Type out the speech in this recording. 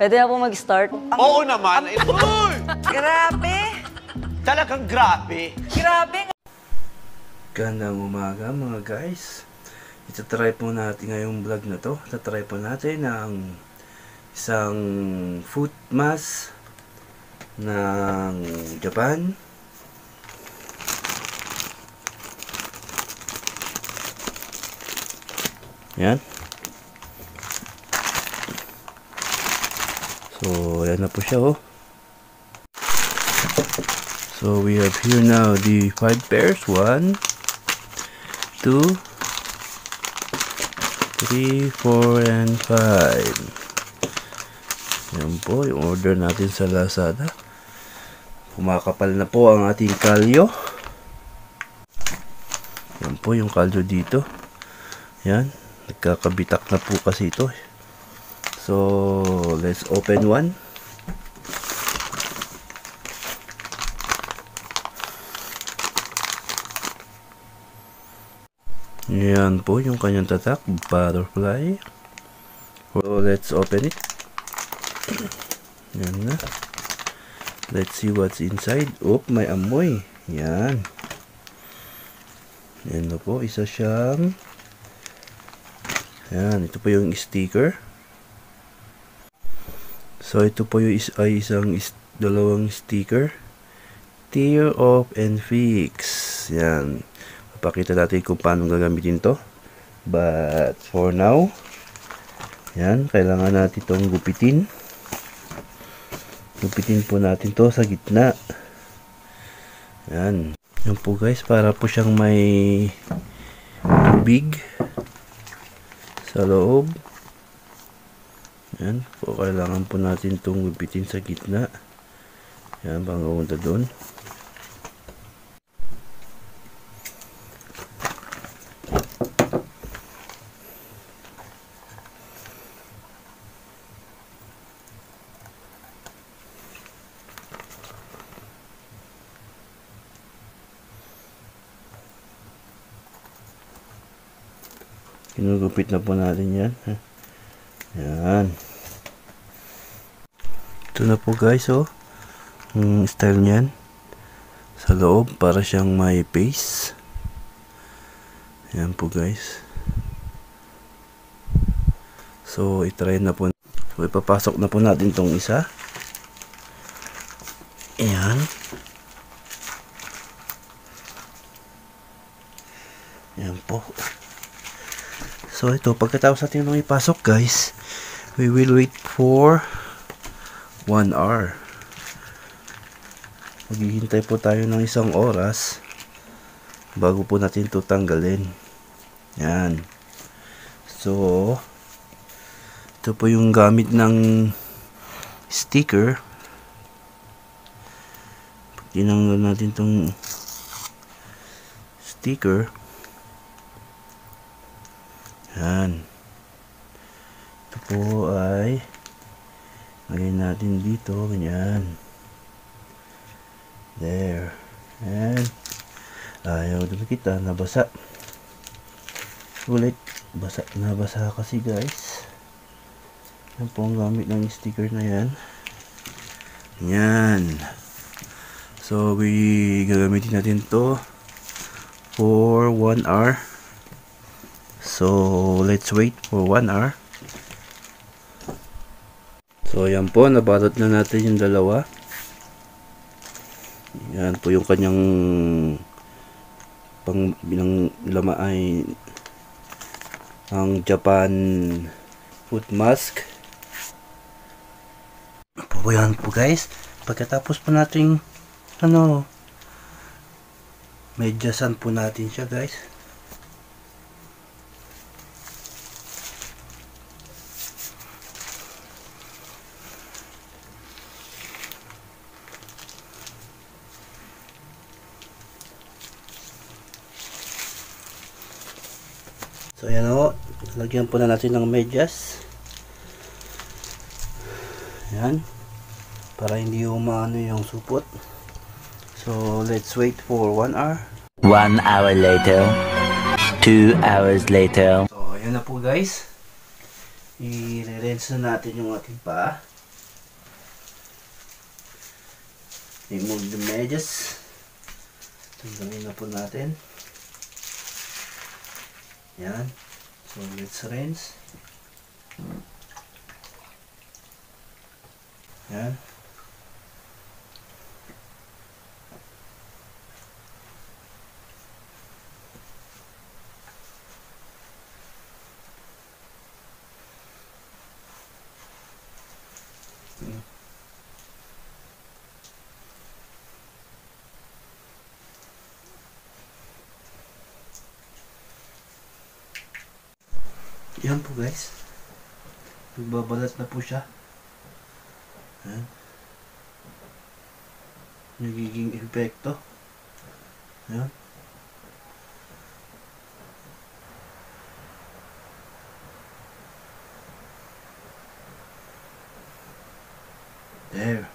Pwede na po mag-start? Oo naman. Uy! Grabe! Talagang grabe. Grabe! Gandang umaga mga guys. Itatry po natin ngayong vlog na to. Itatry po natin ang isang foot mask ng Japan. Yan. So, yan na po siya oh. So, we have here now the 5 pairs. 1, 2, 3, 4, and 5. Yan po, yung order natin sa Lazada. Kumakapal na po ang ating kalyo. Yan po yung kalyo dito. Yan, nagkakabitak na po kasi ito. So, let's open one. Yan po yung kanyang tatak, butterfly. So, let's open it. Yan na. Let's see what's inside. Oh, may amoy. Yan. Yan na po, isa siyang. Yan, ito po yung sticker. So, ito po yung dalawang sticker. Tear off and fix. Yan. Papakita natin kung paano gagamitin to. But, for now, yan, kailangan natin itong gupitin. Gupitin po natin to sa gitna. Yan. Yan po guys, para po siyang may tubig sa loob. Yan po, kailangan po natin itong gupitin sa gitna. Yan, pangapunta doon. Kinugupit na po natin yan. Yan. Ito na po guys oh. Yung style niyan. Sa loob para siyang may paste. Yan po guys. So itry na po. So ipapasok na po natin tong isa. Ayan. Yan po. So ito, pagkatapos natin nung ipasok guys, we will wait for 1 hour. Maghihintay po tayo ng 1 oras bago po natin ito tanggalin. Yan. So, ito po yung gamit ng sticker. Pag tinanggal natin itong sticker, yan. Ito po ay lagay natin dito, ganyan. There. And ayaw dumikit, nabasa. Ulit, nabasa kasi guys. Yan po ang gamit ng sticker na yan. Yan. So, gagamitin natin to for 1 hour. So, let's wait for 1 hour. So, ayan po. Nabalot na natin yung dalawa. Yan po yung kanyang bilang lama ay ang Japan foot mask. Po yan po guys. Pagkatapos po natin medyasan po natin siya guys. So ayan o, lagyan po na natin ng medyas. Ayan, para hindi umano yung supot. So let's wait for 1 hour. 1 hour later, 2 hours later. So ayan na po guys, i-rinse na natin yung ating paa. Remove the edges. Tanggalin na po natin. Yan. So, let's rinse. Yan. Yan po guys. Nagbabalat na po siya. Yan. Nagiging epekto. Yan. There.